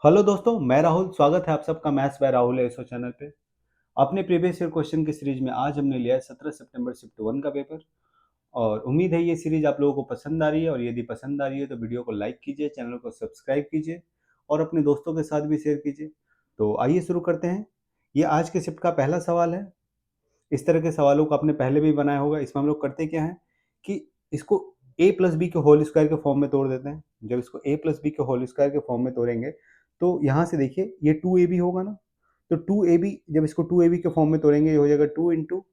Hello दोस्तों, मैं राहुल। स्वागत है आप सबका मैथ्स बाय राहुल एसो चैनल पे। अपने प्रीवियस ईयर क्वेश्चन की सीरीज में आज हमने लिया है 17 सितंबर शिफ्ट 1 का पेपर। और उम्मीद है ये सीरीज आप लोगों को पसंद आ रही है, और यदि पसंद आ रही है तो वीडियो को लाइक कीजिए, चैनल को सब्सक्राइब कीजिए और अपने दोस्तों के साथ भी शेयर कीजिए। तो आइए शुरू करते हैं। ये आज के शिफ्ट का पहला सवाल है। इस तरह के सवालों को आपने पहले भी बनाया होगा। इसमें हम लोग करते क्या है कि इसको a प्लस बी के होल स्क्वायर के फॉर्म में तोड़ देते हैं। जब इसको a प्लस बी के होल स्क्वायर के फॉर्म में तोड़ेंगे तो यहाँ से देखिए ये 2ab होगा ना। तो 2ab, जब इसको 2ab के फॉर्म में तोड़ेंगे ये हो जाएगा 2 इंटू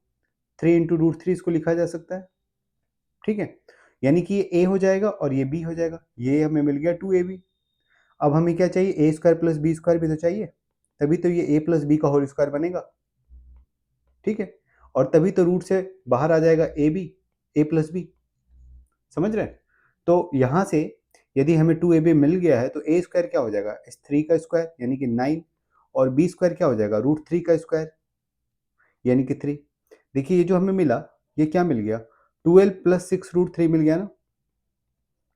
3 इंटू रूट थ्री, इसको लिखा जा सकता है। ठीक है, यानी कि ये a हो जाएगा और ये b हो जाएगा। ये हमें मिल गया 2ab। अब हमें क्या चाहिए, ए स्क्वायर प्लस बी स्क्वायर भी तो चाहिए, तभी तो ये a प्लस बी का होल स्क्वायर बनेगा। ठीक है, और तभी तो रूट से बाहर आ जाएगा A B, A plus B. समझ रहे हैं? तो यहाँ से यदि हमें 2ab मिल गया है तो ए स्क्वायर क्या हो जाएगा, इस 3 का स्क्वायर यानी कि 9, और बी स्क्वायर क्या हो जाएगा, रूट 3 का स्क्वायर यानी कि 3। देखिए ये जो हमें मिला ये क्या मिल गया, 12 प्लस 6 रूट 3 मिल गया ना।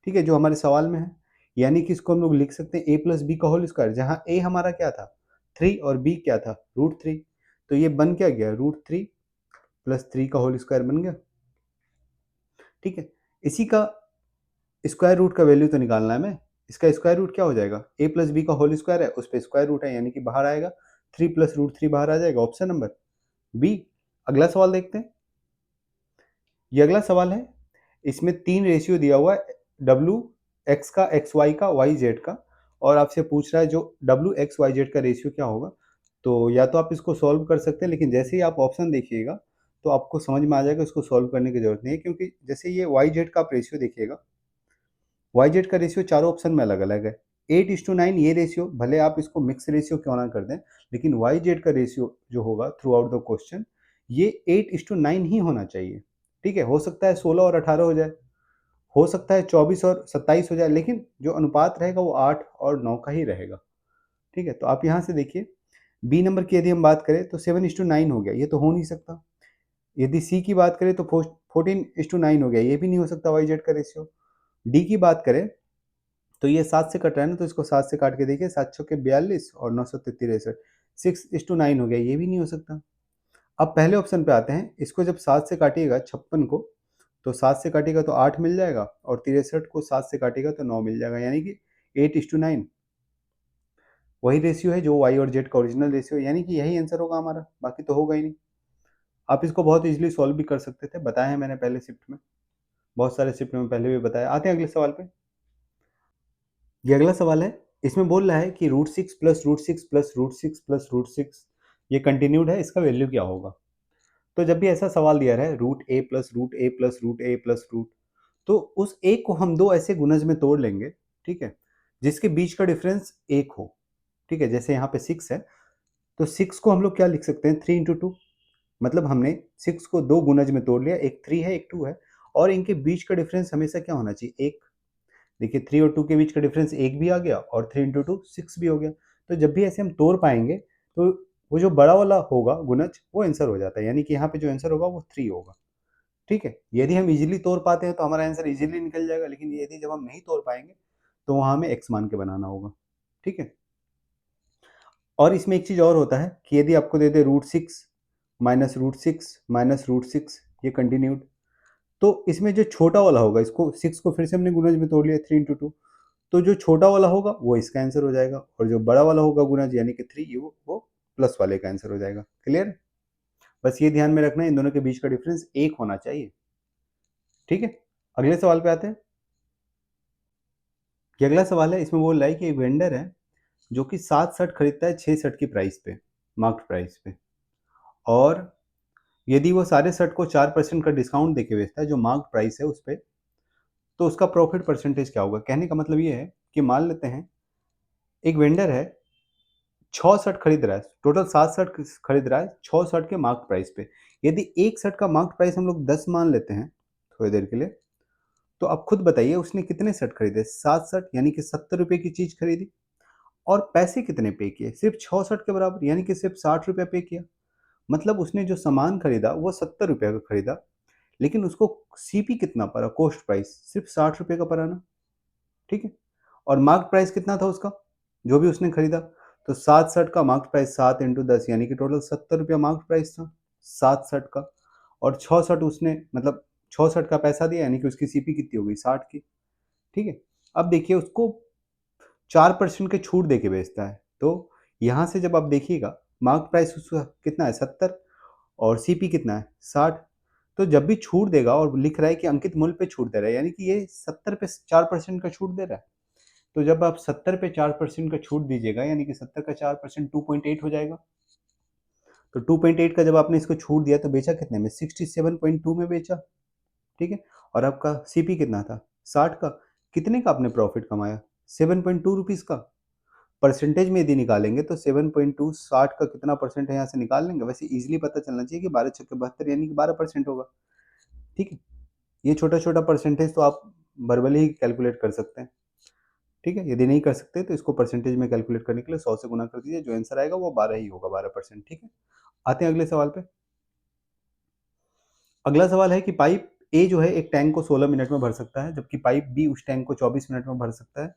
ठीक है, जो हमारे सवाल में है। यानी कि इसको हम लोग लिख सकते हैं ए प्लस बी का होल स्क्वायर, जहाँ ए हमारा क्या था 3 और बी क्या था रूट 3। तो ये बन क्या गया, रूट 3 प्लस 3 का होल स्क्वायर बन गया। ठीक है, इसी का स्क्वायर रूट का वैल्यू तो निकालना है हमें। इसका स्क्वायर रूट क्या हो जाएगा, ए प्लस बी का होल स्क्वायर है उस पर स्क्वायर रूट है, यानी कि बाहर आएगा 3 प्लस रूट 3 बाहर आ जाएगा, ऑप्शन नंबर बी। अगला सवाल देखते हैं। ये अगला सवाल है। इसमें 3 रेशियो दिया हुआ है, डब्ल्यू एक्स का, एक्स वाई का, वाई जेड का। और आपसे पूछ रहा है जो डब्ल्यू एक्स वाई जेड का रेशियो क्या होगा। तो या तो आप इसको सॉल्व कर सकते हैं, लेकिन जैसे ही आप ऑप्शन देखिएगा तो आपको समझ में आ जाएगा इसको सॉल्व करने की जरूरत नहीं है, क्योंकि जैसे ये वाई जेड का आप रेशियो देखिएगा, वाई जेड का रेशियो चारों ऑप्शन में अलग अलग है। 8:9 ये रेशियो, भले आप इसको मिक्स रेशियो क्यों ना कर दें, लेकिन वाई जेड का रेशियो जो होगा थ्रू आउट द क्वेश्चन ये 8:9 ही होना चाहिए। ठीक है, हो सकता है 16 और 18 हो जाए, हो सकता है 24 और 27 हो जाए, लेकिन जो अनुपात रहेगा वो 8 और 9 का ही रहेगा। ठीक है, तो आप यहाँ से देखिए बी नंबर की यदि हम बात करें तो 7:9 हो गया, ये तो हो नहीं सकता। यदि सी की बात करें तो 14:9 हो गया, ये भी नहीं हो सकता वाई जेड का रेशियो। डी की बात करें तो ये 7 से कट रहा है ना, तो इसको 7 से काट के देखिए, 7 छक्के 42 और 9 सत्ते 63, 6:9 हो गया, ये भी नहीं हो सकता। अब पहले ऑप्शन पे आते हैं। इसको जब 7 से काटिएगा 56 को, तो 7 से काटिएगा तो 8 मिल जाएगा, और 63 को 7 से काटिएगा तो 9 मिल जाएगा, यानी कि 8:9 वही रेशियो है जो वाई और जेड का ओरिजिनल रेशियो है, यानी कि यही आंसर होगा हमारा, बाकी तो होगा ही नहीं। आप इसको बहुत इजीली सॉल्व भी कर सकते थे, बताया है मैंने पहले शिफ्ट में, बहुत सारे शिफ्ट में पहले भी बताया। आते हैं अगले सवाल पे। ये अगला सवाल है। इसमें बोल रहा है कि √6 प्लस √6 प्लस √6 प्लस √6 ये कंटिन्यूड है, इसका वैल्यू क्या होगा। तो जब भी ऐसा सवाल दिया है रूट ए प्लस रूट ए प्लस रूट ए प्लस रूट, तो उस एक को हम दो ऐसे गुणज में तोड़ लेंगे। ठीक है, जिसके बीच का डिफरेंस एक हो। ठीक है, जैसे यहाँ पे 6 है, तो 6 को हम लोग क्या लिख सकते हैं, 3 × 2। मतलब हमने 6 को दो गुणज में तोड़ लिया, एक 3 है एक 2 है, और इनके बीच का डिफरेंस हमेशा क्या होना चाहिए, एक। देखिए 3 और 2 के बीच का डिफरेंस एक भी आ गया, और 3 × 2 6 भी हो गया। तो जब भी ऐसे हम तोड़ पाएंगे तो वो जो बड़ा वाला होगा गुणज वो आंसर हो जाता है, यानी कि यहाँ पे जो आंसर होगा वो 3 होगा। ठीक है, यदि हम इजीली तोड़ पाते हैं तो हमारा आंसर इजीली निकल जाएगा, लेकिन यदि जब हम नहीं तोड़ पाएंगे तो वहां हमें एक्स मान के बनाना होगा। ठीक है, और इसमें एक चीज और होता है कि यदि आपको दे दे √6 माइनस √6 माइनस √6, ये कंटिन्यूड, तो इसमें जो छोटा वाला होगा, इसको 6 को फिर से हमने गुणज में तोड़ लिया 3 × 2, तो जो छोटा वाला होगा वो इसका आंसर हो जाएगा, और जो बड़ा वाला होगा गुणज यानी कि 3, वो प्लस वाले का आंसर हो जाएगा। क्लियर? बस ये ध्यान में रखना है, इन दोनों के बीच का डिफरेंस एक होना चाहिए। ठीक है, अगले सवाल पे आते हैं। ये अगला सवाल है। इसमें बोल रहा है कि एक वेंडर है जो कि 7 शर्ट खरीदता है 6 शर्ट की प्राइस पे, मार्क्ड प्राइस पे, और यदि वो सारे शर्ट को 4% का डिस्काउंट देके बेचता है जो मार्क्ड प्राइस है उस पे, तो उसका प्रॉफिट परसेंटेज क्या होगा। कहने का मतलब ये है कि मान लेते हैं एक वेंडर है, 6 शर्ट खरीद रहा है, टोटल 7 शर्ट खरीद रहा है 6 शर्ट के मार्क्ड प्राइस पे। यदि एक शर्ट का मार्क्ड प्राइस हम लोग 10 मान लेते हैं थोड़ी देर के लिए, तो आप खुद बताइए उसने कितने शर्ट खरीदे, 7 शर्ट, यानी कि 70 रुपए की चीज खरीदी, और पैसे कितने पे किए, सिर्फ 6 शर्ट के बराबर, यानी कि सिर्फ 60 रुपये पे किया। मतलब उसने जो सामान खरीदा वो 70 रुपये का खरीदा, लेकिन उसको सीपी कितना पड़ा, कॉस्ट प्राइस सिर्फ 60 रुपये का पड़ा ना। ठीक है, और मार्क प्राइस कितना था उसका, जो भी उसने खरीदा। तो 7 शर्ट का मार्केट प्राइस 7 इंटू 10 यानी कि टोटल 70 रुपया मार्केट प्राइस था 7 शर्ट का। और 6 शर्ट उसने मतलब 6 शर्ट का पैसा दिया यानी कि उसकी सीपी कितनी हो गई 60 की। ठीक है। अब देखिए उसको 4% के छूट दे के बेचता है। तो यहाँ से जब आप देखिएगा मार्केट प्राइस उसका कितना है 70 और सीपी कितना है 60। तो जब भी छूट देगा और लिख रहा है कि अंकित मूल्य पे छूट दे रहा है यानी कि ये 70 पे 4% का छूट दे रहा है। तो जब आप 70 पे 4% का छूट दीजिएगा यानी कि 70 का 4% 2.8 हो जाएगा। तो 2.8 का जब आपने इसको छूट दिया तो बेचा कितने में 67.2 में बेचा। ठीक है। और आपका सीपी कितना था 60 का। कितने का आपने प्रॉफिट कमाया 7.2 रुपीज का। परसेंटेज में यदि निकालेंगे तो 7.2 60 का कितना परसेंट है यहाँ से निकाल लेंगे। वैसे इजीली पता चलना चाहिए कि 12 छक्के 72 यानी कि 12% होगा। ठीक है। ये छोटा छोटा परसेंटेज तो आप वर्बली ही कैलकुलेट कर सकते हैं। ठीक है। यदि नहीं कर सकते तो इसको परसेंटेज में कैलकुलेट करने के लिए 100 से गुना कर दीजिए, जो आंसर आएगा वो 12 ही होगा 12%। ठीक है। आते हैं अगले सवाल पे। अगला सवाल है कि पाइप ए जो है एक टैंक को 16 मिनट में भर सकता है जबकि पाइप बी उस टैंक को 24 मिनट में भर सकता है।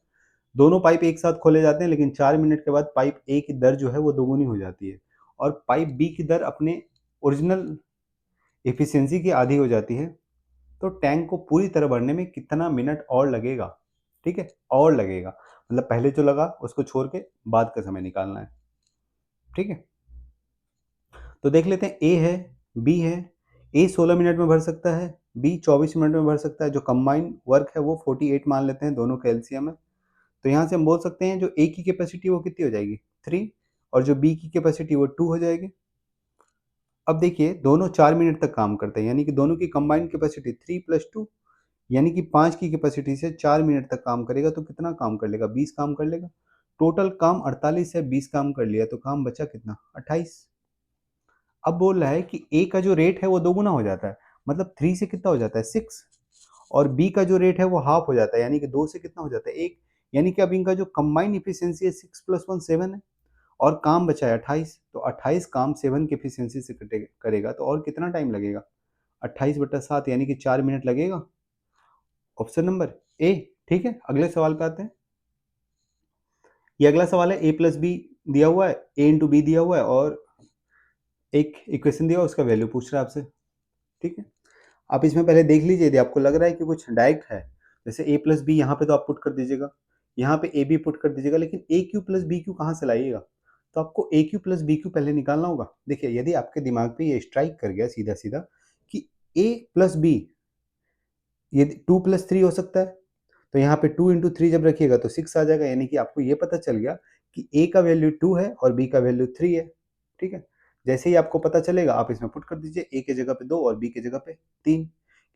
दोनों पाइप एक साथ खोले जाते हैं लेकिन 4 मिनट के बाद पाइप ए की दर जो है वो दोगुनी हो जाती है और पाइप बी की दर अपने ओरिजिनल एफिशिएंसी की आधी हो जाती है। तो टैंक को पूरी तरह भरने में कितना मिनट और लगेगा। ठीक है। और लगेगा मतलब पहले जो लगा उसको छोड़ के बाद का समय निकालना है। ठीक है। तो देख लेते हैं ए है बी है। ए 16 मिनट में भर सकता है बी 24 मिनट में भर सकता है। जो कंबाइंड वर्क है वो 48 मान लेते हैं दोनों का एलसीएम है। तो यहाँ से हम बोल सकते हैं जो ए की कैपेसिटी वो कितनी हो जाएगी 3 और जो बी की कैपेसिटी वो 2 हो जाएगी। अब देखिए दोनों 4 मिनट तक काम करते हैं यानी कि दोनों की कंबाइंड कैपेसिटी 3 प्लस 2 यानी कि 5 की कैपेसिटी से 4 मिनट तक काम करेगा। तो कितना काम कर लेगा 20 काम कर लेगा। टोटल काम 48 है 20 काम कर लिया तो काम बचा कितना 28। अब बोल रहा है कि ए का जो रेट है वो दोगुना हो जाता है मतलब 3 से कितना हो जाता है 6 और बी का जो रेट है वो हाफ हो जाता है यानी कि 2 से कितना हो जाता है 1। यानी कि अब इनका जो कंबाइंड इफिशियंसी है 6 प्लस 1 7 है और काम बचा है 28। तो 28 काम 7 की एफिशिएंसी से करेगा तो और कितना टाइम लगेगा 28/7 यानी कि 4 मिनट लगेगा। Option number A. ठीक है। अगले सवाल पे आते हैं। ये अगला सवाल है ए प्लस बी दिया हुआ है ए इंटू बी दिया हुआ है और एक इक्वेशन दिया हुआ उसका वैल्यू पूछ रहा है आपसे। ठीक है। आप इसमें पहले देख लीजिए यदि आपको लग रहा है कि कुछ डायरेक्ट है जैसे ए प्लस बी यहाँ पे तो आप पुट कर दीजिएगा यहाँ पे ए बी पुट कर दीजिएगा लेकिन ए क्यू प्लस बी क्यू कहाँ से लाइएगा। तो आपको ए क्यू प्लस बी क्यू पहले निकालना होगा। देखिए यदि आपके दिमाग पे ये स्ट्राइक कर गया सीधा सीधा कि ए प्लस बी यदि 2+3 हो सकता है तो यहाँ पे 2 × 3 जब रखिएगा तो 6 आ जाएगा यानी कि आपको ये पता चल गया कि ए का वैल्यू 2 है और बी का वैल्यू 3 है। ठीक है। जैसे ही आपको पता चलेगा आप इसमें पुट कर दीजिए ए के जगह पे 2 और बी के जगह पे 3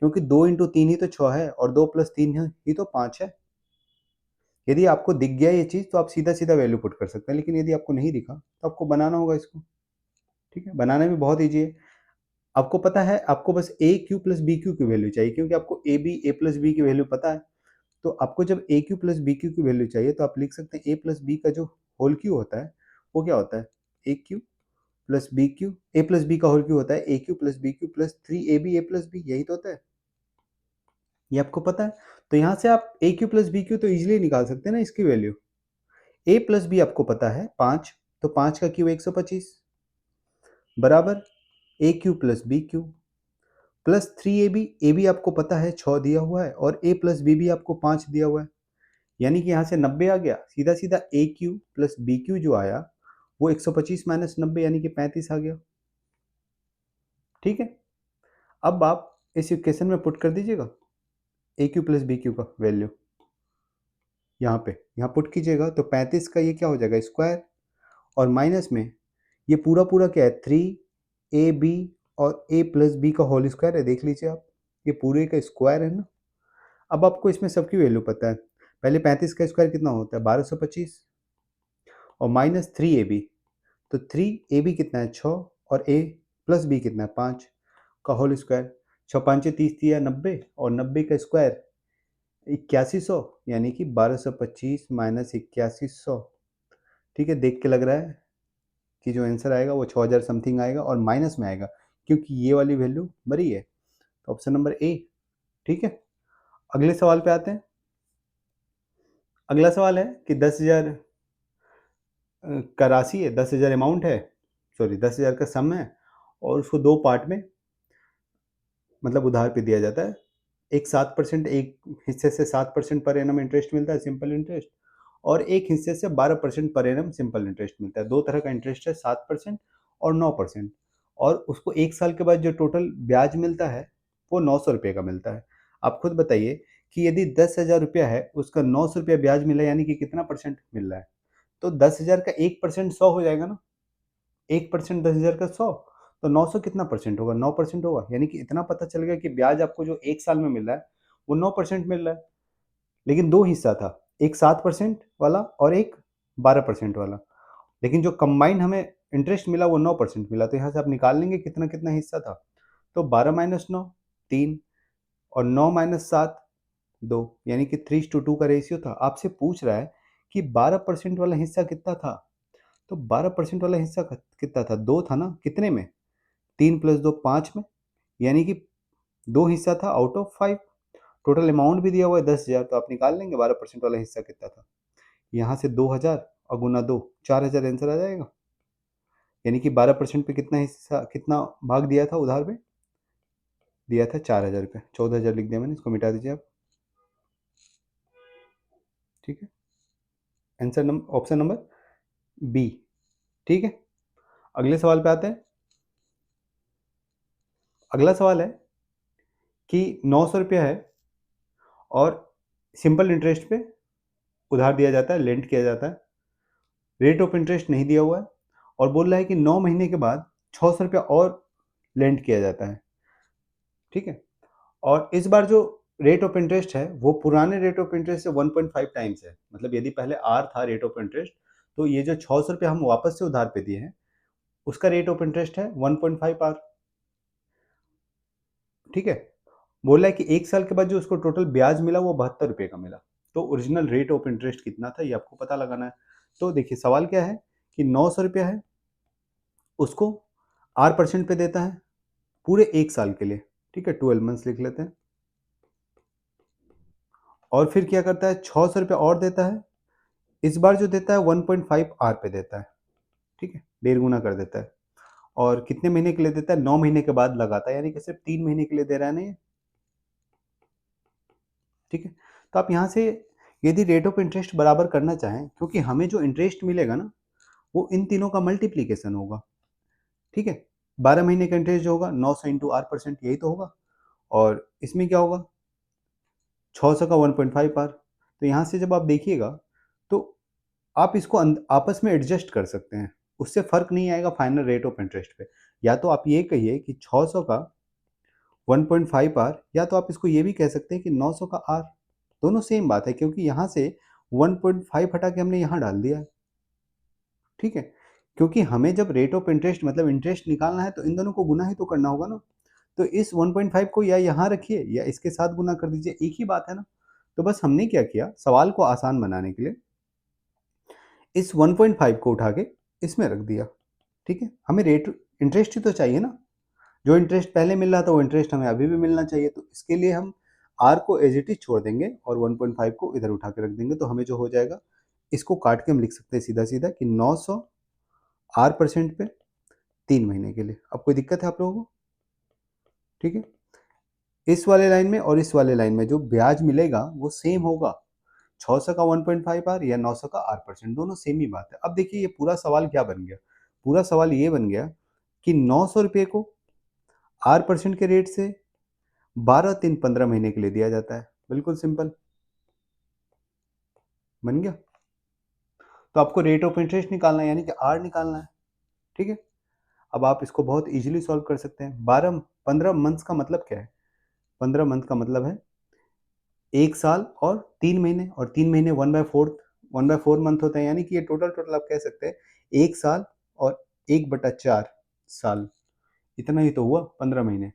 क्योंकि 2 × 3 ही तो 6 है और 2+3 ही तो 5 है। यदि आपको दिख गया ये चीज़ तो आप सीधा सीधा वैल्यू पुट कर सकते हैं लेकिन यदि आपको नहीं दिखा तो आपको बनाना होगा इसको। ठीक है। बनाना भी बहुत ईजी है। आपको पता है आपको बस A Q plus B Q की वैल्यू चाहिए क्योंकि आपको A B A plus B की वैल्यू पता है। तो आपको जब A Q plus B Q की वैल्यू चाहिए तो आप लिख सकते हैं ए प्लस बी का जो होल क्यू होता है वो क्या होता है A Q plus B cube A plus B का होल क्यू होता है A Q plus B cube plus 3ab A plus B यही तो होता है। ये आपको पता है। तो यहाँ से आप ए क्यू प्लस बी क्यू तो इजिली निकाल सकते हैं ना इसकी वैल्यू। ए प्लस बी आपको पता है 5 तो 5 का क्यू 125 बराबर A Q plus B cube plus 3ab आपको पता है 6 दिया हुआ है और ए प्लस बी भी आपको 5 दिया हुआ है यानी कि यहाँ से 90 आ गया। सीधा सीधा ए क्यू प्लस बी क्यू जो आया वो 125 माइनस 90 यानी कि 35 आ गया। ठीक है। अब आप इस इक्वेशन में पुट कर दीजिएगा ए क्यू प्लस बी क्यू का वैल्यू यहाँ पे यहाँ पुट कीजिएगा तो 35 का ये क्या हो जाएगा स्क्वायर और माइनस में ये पूरा पूरा क्या है 3ab और a प्लस बी का होल स्क्वायर है। देख लीजिए आप ये पूरे का स्क्वायर है ना। अब आपको इसमें सबकी वैल्यू पता है। पहले 35 का स्क्वायर कितना होता है 1225 और माइनस 3ab तो 3ab कितना है 6 और a प्लस बी कितना है 5 का होल स्क्वायर। 6 5 30 दिया 90 और 90 का स्क्वायर 8100 यानी कि 1225 माइनस 8100। ठीक है। देख के लग रहा है कि जो आंसर आएगा वो 6000 समथिंग आएगा और माइनस में आएगा क्योंकि ये वाली वैल्यू बड़ी है। तो ऑप्शन नंबर ए। ठीक है। अगले सवाल पे आते हैं। अगला सवाल है कि 10,000 का राशि है, 10,000 अमाउंट है, सॉरी 10,000 का सम है, और उसको 2 पार्ट में मतलब उधार पे दिया जाता है। एक 7%, एक हिस्से से 7% पर एनम इंटरेस्ट मिलता है सिंपल इंटरेस्ट, और एक हिस्से से 12% पर एनम सिंपल इंटरेस्ट मिलता है। दो तरह का इंटरेस्ट है, 7% और 9%। और उसको 1 साल के बाद जो टोटल ब्याज मिलता है वो 900 रुपये का मिलता है। आप खुद बताइए कि यदि 10,000 रुपया है, उसका 900 रुपया ब्याज मिला, यानी कि कितना परसेंट मिल रहा है? तो 10,000 का 1% 100 हो जाएगा ना। 1% 10,000 का 100, तो 900 कितना परसेंट होगा? 9% होगा। यानी कि इतना पता चल गया कि ब्याज आपको जो 1 साल में मिल रहा है वो 9% मिल रहा है। लेकिन 2 हिस्सा था, एक 7% वाला और एक 12% वाला। लेकिन जो कंबाइंड हमें इंटरेस्ट मिला वो 9% मिला। तो यहाँ से आप निकाल लेंगे कितना कितना हिस्सा था। तो 12 माइनस 9 3, और 9 माइनस 7 2, यानी कि 3:2 का रेशियो था। आपसे पूछ रहा है कि 12% वाला हिस्सा कितना था। तो 12% वाला हिस्सा कितना था? 2 था ना। कितने में? 3 प्लस 2 5 में, यानी कि 2 हिस्सा था आउट ऑफ 5। टोटल अमाउंट भी दिया हुआ है 10,000, तो आप निकाल लेंगे 12% वाला हिस्सा कितना था। यहाँ से 2,000 और गुना 2, 4,000 आंसर आ जाएगा। यानी कि 12% पे कितना हिस्सा, कितना भाग दिया था उधार में? दिया था 4,000 रुपये। 14,000 लिख दिया मैंने, इसको मिटा दीजिए आप। ठीक है, answer number, option number B. ठीक है, अगले सवाल पे आते हैं। अगला सवाल है कि 900 रुपया है और सिंपल इंटरेस्ट पे उधार दिया जाता है, लेंट किया जाता है। रेट ऑफ इंटरेस्ट नहीं दिया हुआ है, और बोल रहा है कि 9 महीने के बाद 600 रुपया और लेंट किया जाता है। ठीक है, और इस बार जो रेट ऑफ इंटरेस्ट है वो पुराने रेट ऑफ इंटरेस्ट से 1.5 टाइम्स है। मतलब यदि पहले आर था रेट ऑफ इंटरेस्ट, तो ये जो 600 रुपया हम वापस से उधार पे दिए हैं उसका रेट ऑफ इंटरेस्ट है 1.5 आर। ठीक है, बोला है कि 1 साल के बाद जो उसको टोटल ब्याज मिला वो 72 रुपये का मिला। तो ओरिजिनल रेट ऑफ इंटरेस्ट कितना था ये आपको पता लगाना है। तो देखिए सवाल क्या है कि 900 रुपया है, उसको आर परसेंट पे देता है पूरे 1 साल के लिए। ठीक है, 12 मंथ्स लिख लेते हैं। और फिर क्या करता है, 600 रुपया और देता है। इस बार जो देता है 1.5 आर पे देता है। ठीक है, 1.5 गुना कर देता है। और कितने महीने के लिए देता है? 9 महीने के बाद लगाता है, यानी कि सिर्फ 3 महीने के लिए दे रहा है ना ये। ठीक है, तो आप यहाँ से यदि रेट ऑफ इंटरेस्ट बराबर करना चाहें, क्योंकि हमें जो इंटरेस्ट मिलेगा ना वो इन तीनों का मल्टीप्लीकेशन होगा। ठीक है, 12 महीने का इंटरेस्ट जो होगा 900 इंटू आर परसेंट, यही तो होगा। और इसमें क्या होगा, 600 का 1.5 आर। तो यहाँ से जब आप देखिएगा तो आप इसको आपस में एडजस्ट कर सकते हैं, उससे फर्क नहीं आएगा फाइनल रेट ऑफ इंटरेस्ट पे। या तो आप ये कहिए कि 600 का 1.5 आर, या तो आप इसको ये भी कह सकते हैं कि 900 का आर। दोनों सेम बात है, क्योंकि यहाँ से 1.5 हटा के हमने यहाँ डाल दिया है। ठीक है, क्योंकि हमें जब रेट ऑफ इंटरेस्ट मतलब इंटरेस्ट निकालना है तो इन दोनों को गुना ही तो करना होगा ना। तो इस 1.5 को या यहाँ रखिए या इसके साथ गुना कर दीजिए, एक ही बात है ना। तो बस हमने क्या किया, सवाल को आसान बनाने के लिए इस 1.5 को उठा के इसमें रख दिया। ठीक है, हमें रेट इंटरेस्ट ही तो चाहिए ना। जो इंटरेस्ट पहले मिल रहा था वो इंटरेस्ट हमें अभी भी मिलना चाहिए। तो इसके लिए हम आर को एज इट इज छोड़ देंगे और 1.5 को इधर उठा के रख देंगे। तो हमें जो हो जाएगा, इसको काट के हम लिख सकते हैं सीधा सीधा कि 900 आर परसेंट पे 3 महीने के लिए। अब कोई दिक्कत है आप लोगों को? ठीक है, इस वाले लाइन में और इस वाले लाइन में जो ब्याज मिलेगा वो सेम होगा। 600 का 1.5 आर या 900 का आर परसेंट, दोनों सेम ही बात है। अब देखिए ये पूरा सवाल क्या बन गया। पूरा सवाल ये बन गया कि 900 रुपये को आर परसेंट के रेट से 12 3 15 महीने के लिए दिया जाता है। बिल्कुल सिंपल बन गया। तो आपको रेट ऑफ इंटरेस्ट निकालना है, यानी कि आर निकालना है। ठीक है, अब आप इसको बहुत इजीली सॉल्व कर सकते हैं। 15 मंथ्स का मतलब क्या है? 15 मंथ का मतलब है 1 साल और 3 महीने, और 3 महीने 1/4 मंथ होते हैं। यानी कि ये टोटल टोटल आप कह सकते हैं 1 साल और 1/4 साल। इतना ही तो हुआ 15 महीने।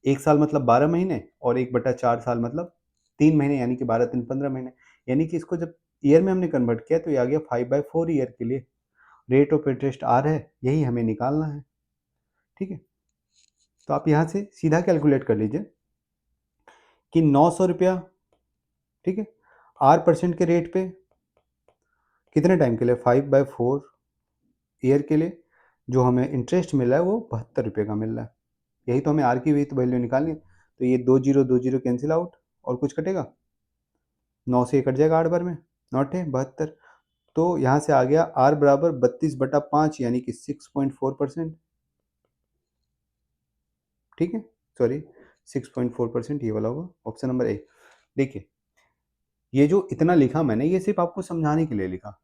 1 साल मतलब 12 महीने और 1/4 साल मतलब 3 महीने, यानी कि 12 3 15 महीने। यानी कि इसको जब ईयर में हमने कन्वर्ट किया तो ये आ गया 5/4 ईयर के लिए। रेट ऑफ इंटरेस्ट आर है, यही हमें निकालना है। ठीक है, तो आप यहाँ से सीधा कैलकुलेट कर लीजिए कि 900 रुपया, ठीक है, आर परसेंट के रेट पे कितने टाइम के लिए? 5/4 ईयर के लिए जो हमें इंटरेस्ट मिल रहा है वो 72 रुपये का मिल रहा है। यही तो हमें आर की भी तो वैल्यू निकालनी है। तो ये 2 जीरो कैंसिल आउट और कुछ कटेगा, 9 से ये कट जाएगा 8 बार में, 9 × 8 = 72। तो यहाँ से आ गया आर बराबर 32/5 यानी कि 6.4%। ठीक है, सॉरी 6.4% ये वाला होगा ऑप्शन नंबर ए। देखिए ये जो इतना लिखा मैंने ये सिर्फ आपको समझाने के लिए लिखा।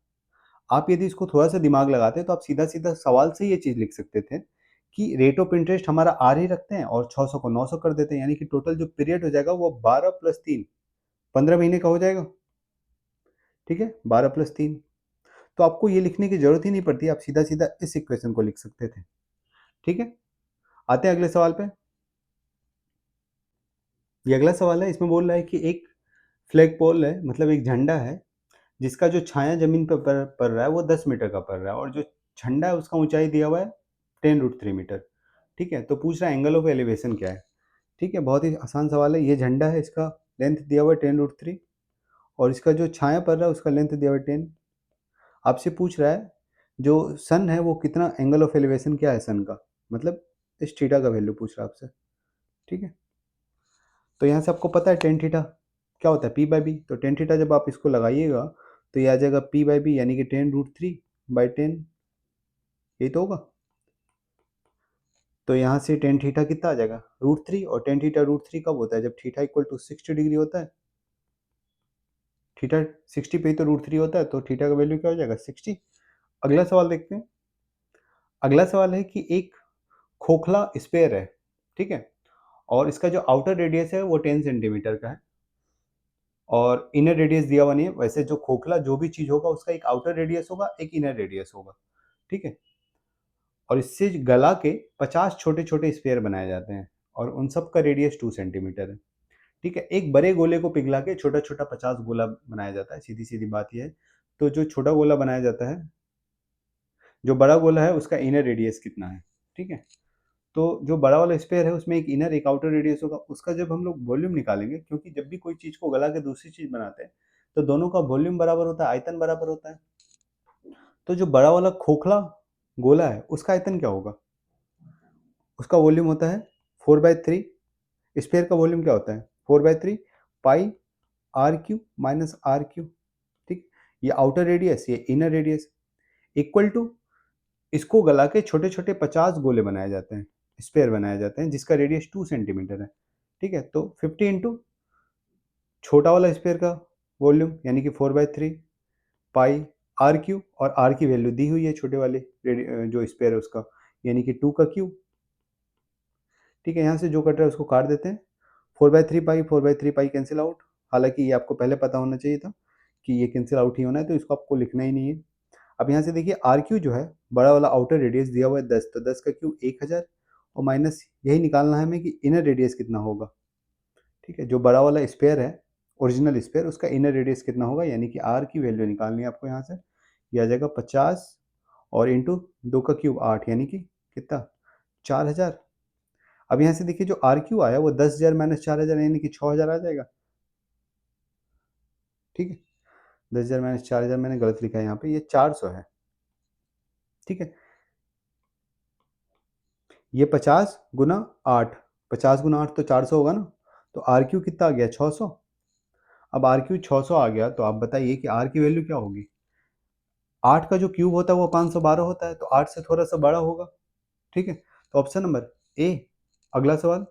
आप यदि इसको थोड़ा सा दिमाग लगाते तो आप सीधा सीधा सवाल से ये चीज लिख सकते थे कि रेट ऑफ इंटरेस्ट हमारा आर ही रखते हैं और 600 को 900 कर देते हैं, यानी कि टोटल जो पीरियड हो जाएगा वो 12+3 15 महीने का हो जाएगा। ठीक है, 12+3। तो आपको ये लिखने की जरूरत ही नहीं पड़ती, आप सीधा सीधा इस इक्वेशन को लिख सकते थे। ठीक है, आते हैं अगले सवाल पे। ये अगला सवाल है, इसमें बोल रहा है कि एक फ्लैग पोल है, मतलब एक झंडा है जिसका जो छाया जमीन पर पड़ रहा है वो 10 मीटर का पड़ रहा है और जो झंडा है उसका ऊंचाई दिया हुआ है 10√3 मीटर। ठीक है, तो पूछ रहा है एंगल ऑफ एलिवेशन क्या है। ठीक है, बहुत ही आसान सवाल है। ये झंडा है, इसका लेंथ दिया हुआ है 10√3 और इसका जो छाया पड़ रहा है उसका लेंथ दिया हुआ है 10। आपसे पूछ रहा है जो सन है वो कितना, एंगल ऑफ एलिवेशन क्या है सन का, मतलब इस थीटा का वैल्यू पूछ रहा है आपसे। ठीक है, तो यहाँ से आपको पता है टेन थीटा क्या होता है, पी बाई बी। तो टेन थीटा जब आप इसको लगाइएगा तो ये आ जाएगा पी बाई बी यानी कि 10√3/10, यही तो होगा। तो यहाँ से टेन थीटा कितना आ जाएगा √3, और टेन थीटा √3 कब होता है, जब थीटा इक्वल टू 60 डिग्री होता है। थीटा 60 पे ही तो √3 होता है, तो थीटा का वैल्यू क्या हो जाएगा 60। अगला सवाल देखते हैं। अगला सवाल है कि एक खोखला स्पेयर है, ठीक है, और इसका जो आउटर रेडियस है वो 10 सेंटीमीटर का है और इनर रेडियस दिया हुआ नहीं है। वैसे जो खोखला जो भी चीज होगा उसका एक आउटर रेडियस होगा, एक इनर रेडियस होगा। ठीक है, और इससे गला के 50 छोटे छोटे स्पेयर बनाए जाते हैं और उन सब का रेडियस 2 सेंटीमीटर है। ठीक है, एक बड़े गोले को पिघला के छोटा छोटा 50 गोला बनाया जाता है। सीधी सीधी बात यह है। तो जो छोटा गोला बनाया जाता है, जो बड़ा गोला है उसका इनर रेडियस कितना है। ठीक है, तो जो बड़ा वाला स्पेयर है उसमें एक इनर एक आउटर रेडियस होगा, उसका जब हम लोग वॉल्यूम निकालेंगे, क्योंकि जब भी कोई चीज को गला के दूसरी चीज बनाते हैं तो दोनों का वॉल्यूम बराबर होता है, आयतन बराबर होता है। तो जो बड़ा वाला खोखला गोला है उसका आयतन क्या होगा, उसका वॉल्यूम होता है 4/3। स्पेयर का वॉल्यूम क्या होता है 4/3 पाई r³ माइनस r³। ठीक, ये आउटर रेडियस ये इनर रेडियस इक्वल टू, इसको गला के छोटे छोटे 50 गोले बनाए जाते हैं, स्पेयर बनाए जाते हैं जिसका रेडियस 2 सेंटीमीटर है। ठीक है, तो 50 इंटू छोटा वाला स्पेयर का वॉल्यूम यानी कि 4/3 पाई r³ और r की वैल्यू दी हुई है छोटे वाले जो स्पेयर है उसका, यानी कि 2 का क्यूब। ठीक है, यहाँ से जो कट रहा है उसको काट देते हैं। 4/3 पाई कैंसिल आउट। हालांकि ये आपको पहले पता होना चाहिए था कि ये कैंसिल आउट ही होना है, तो इसको आपको लिखना ही नहीं है। अब यहाँ से देखिए r³ जो है बड़ा वाला आउटर रेडियस दिया हुआ है 10, तो 10 का क्यूब 1000 और माइनस यही निकालना है हमें कि इनर रेडियस कितना होगा। ठीक है, जो बड़ा वाला स्पेयर है ओरिजिनल स्पेयर उसका इनर रेडियस कितना होगा, यानी कि r की वैल्यू निकालनी है आपको। यहाँ से यह आ जाएगा 50 और इंटू 2 का क्यूब 8 यानी कि कितना 4000। अब यहाँ से देखिए जो r³ आया वो 10,000 माइनस 4000 यानी कि 6000 आ जाएगा। ठीक है, 10,000 माइनस 4000 मैंने गलत लिखा है यहाँ पे, ये 400 है। ठीक है, ये 50 × 8, 50 × 8 तो 400 होगा ना, तो r³ कितना आ गया 600। अब r³ 600 आ गया तो आप बताइए कि r की वैल्यू क्या होगी। 8 का जो क्यूब होता है वो 512 होता है, तो 8 से थोड़ा सा बड़ा होगा। ठीक है, तो ऑप्शन नंबर ए। अगला सवाल,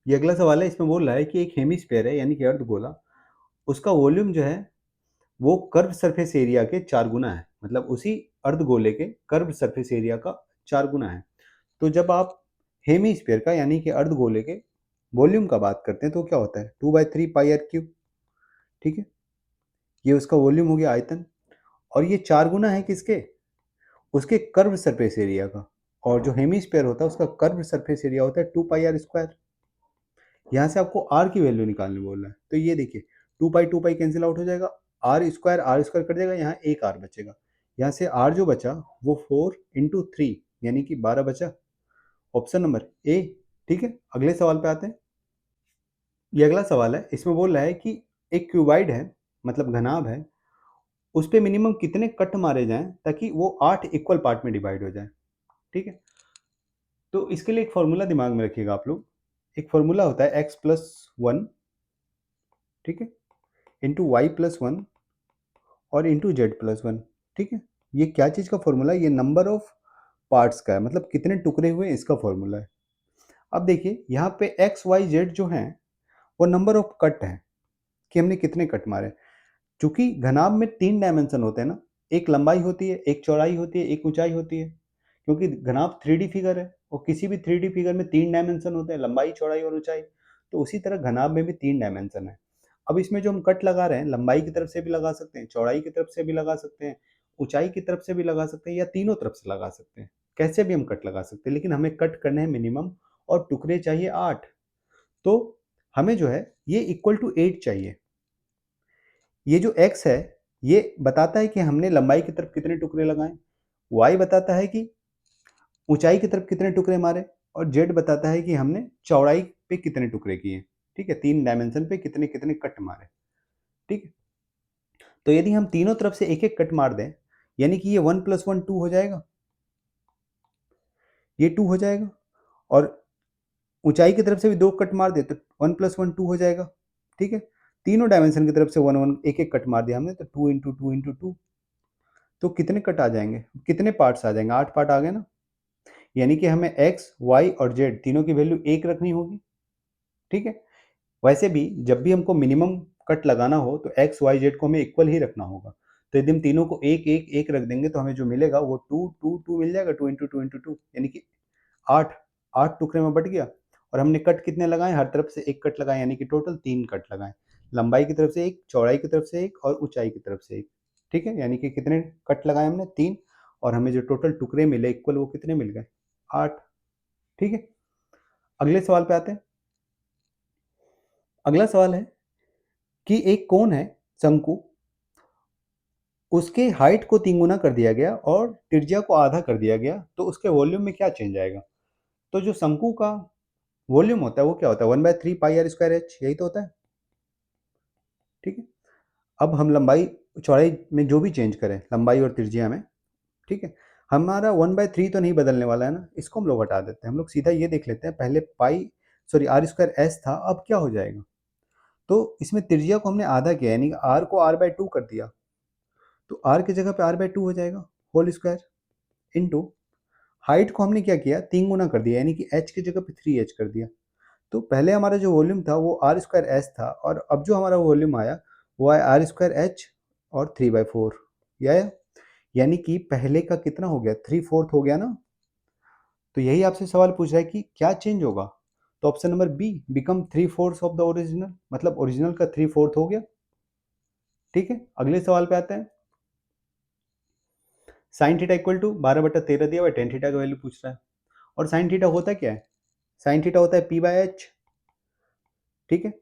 ये अगला सवाल है, इसमें बोल रहा है कि एक हेमिस्फीयर है यानी कि अर्धगोला, उसका वॉल्यूम जो है वो कर्व सरफेस एरिया के 4 गुना है, मतलब उसी अर्धगोले के कर्व सरफेस एरिया का 4 गुना है। तो जब आप हेमिस्फीयर का यानी कि अर्धगोले के वॉल्यूम का बात करते हैं तो क्या होता है 2/3 पाई r³। ठीक है, ये उसका वॉल्यूम हो गया आयतन, और ये 4 गुना है किसके, उसके कर्व सरफेस एरिया का। और जो हेमिस्फीयर होता है उसका कर्व सरफेस एरिया होता है 2 पाई r²। यहाँ से आपको r की वैल्यू निकालने बोल रहा है, तो ये देखिए 2 पाई कैंसिल आउट हो जाएगा, r² कट जाएगा, यहाँ एक r बचेगा। यहाँ से r जो बचा वो 4 × 3 यानी कि 12 बचा, ऑप्शन नंबर ए। ठीक है, अगले सवाल पे आते हैं। ये अगला सवाल है, इसमें बोल रहा है कि एक क्यूबाइड है, मतलब घनाभ है, उस पे मिनिमम कितने कट मारे जाएं ताकि वो 8 इक्वल पार्ट में डिवाइड हो जाए। ठीक है, तो इसके लिए एक फॉर्मूला दिमाग में रखिएगा आप लोग। एक फॉर्मूला होता है x प्लस वन, ठीक है, इंटू वाई प्लस वन और इंटू जेड प्लस वन। ठीक है, ये क्या चीज़ का फॉर्मूला है? ये नंबर ऑफ पार्ट्स का है, मतलब कितने टुकड़े हुए इसका फॉर्मूला है। अब देखिए यहाँ पे एक्स वाई जेड जो है वो नंबर ऑफ कट है कि हमने कितने कट मारे। चूंकि घनाभ में 3 डायमेंशन होते हैं ना, एक लंबाई होती है, एक चौड़ाई होती है, एक ऊंचाई होती है। क्योंकि घनाभ 3D फिगर है और किसी भी 3D फिगर में 3 डायमेंशन होते हैं, लंबाई चौड़ाई और ऊंचाई। तो उसी तरह घनाभ में भी 3 डायमेंशन है। अब इसमें जो हम कट लगा रहे हैं, लंबाई की तरफ से भी लगा सकते हैं, चौड़ाई की तरफ से भी लगा सकते हैं, ऊंचाई की तरफ से भी लगा सकते हैं, या तीनों तरफ से लगा सकते हैं। कैसे भी हम कट लगा सकते हैं, लेकिन हमें कट करने हैं मिनिमम, और टुकड़े चाहिए 8। तो हमें जो है ये इक्वल टू 8 चाहिए। ये जो x है ये बताता है कि हमने लंबाई की तरफ कितने टुकड़े लगाए, y बताता है कि ऊंचाई की तरफ कितने टुकड़े मारे, और z बताता है कि हमने चौड़ाई पे कितने टुकड़े किए। ठीक है, 3 डायमेंशन पे कितने कितने कट मारे। ठीक है, तो यदि हम तीनों तरफ से एक एक कट मार दें, यानी कि ये 1 प्लस 1 2 हो जाएगा, ये 2 हो जाएगा, और ऊंचाई की तरफ से भी 2 कट मार दे तो 1 प्लस 1 2 हो जाएगा। ठीक है, तीनों डायमेंशन की तरफ से 1 1 एक एक कट मार दिया हमने, तो 2 इंटू टू इंटू टू, तो कितने कट आ जाएंगे, कितने पार्ट्स आ जाएंगे? 8 पार्ट आ गए ना। यानी कि हमें एक्स वाई और जेड तीनों की वैल्यू एक रखनी होगी। ठीक है, वैसे भी जब भी हमको मिनिमम कट लगाना हो तो एक्स वाई जेड को हमें इक्वल ही रखना होगा। तो यदि हम तीनों को एक एक एक रख देंगे तो हमें जो मिलेगा वो 2 2 2 मिल जाएगा, 2 इंटू टू इंटू टू, यानी कि 8 8 टुकड़े में बट गया। और हमने कट कितने लगाए? हर तरफ से एक कट लगाए, यानी कि टोटल 3 कट लगाए। लंबाई की तरफ से एक, चौड़ाई की तरफ से एक, और ऊंचाई की तरफ से एक। ठीक है, यानी कि कितने कट लगाए हमने? 3। और हमें जो टोटल टुकड़े मिले इक्वल, वो कितने मिल गए? 8। ठीक है, अगले सवाल पे आते हैं। अगला सवाल है कि एक कोण है शंकु, उसके हाइट को 3 गुना कर दिया गया और त्रिज्या को आधा कर दिया गया, तो उसके वॉल्यूम में क्या चेंज आएगा? तो जो शंकु का वॉल्यूम होता है वो क्या होता है? 1/3 पाई आर स्क्वायर एच, यही तो होता है। ठीक है, अब हम लंबाई चौड़ाई में जो भी चेंज करें, लंबाई और त्रिज्या में, ठीक है, हमारा 1/3 तो नहीं बदलने वाला है ना, इसको हम लोग हटा देते हैं। हम लोग सीधा ये देख लेते हैं, पहले पाई सॉरी आर स्क्वायर एस था, अब क्या हो जाएगा? तो इसमें त्रिज्या को हमने आधा किया, यानी कि आर को r/2 कर दिया, तो आर की जगह पे r/2 हो जाएगा होल स्क्वायर, इंटू हाइट को हमने क्या किया? 3 गुना कर दिया, यानी कि h की जगह पे 3h कर दिया। तो पहले हमारा जो वॉल्यूम था वो आर स्क्वायर एस था, और अब जो हमारा वॉल्यूम आया वो है आर स्क्वायर एच और 3/4, या यानी कि पहले का कितना हो गया? 3/4 हो गया ना। तो यही आपसे सवाल पूछ रहा है कि क्या चेंज होगा। तो option number B, become 3/4 of the original, मतलब ओरिजिनल का 3/4 हो गया। ठीक है, अगले सवाल पे आते हैं। साइन थीटा इक्वल टू 12/13 दिया हुआ है, टेन थीटा का वैल्यू पूछ रहा है। और साइन थीटा होता क्या है? साइन थीटा होता है p/h। ठीक है,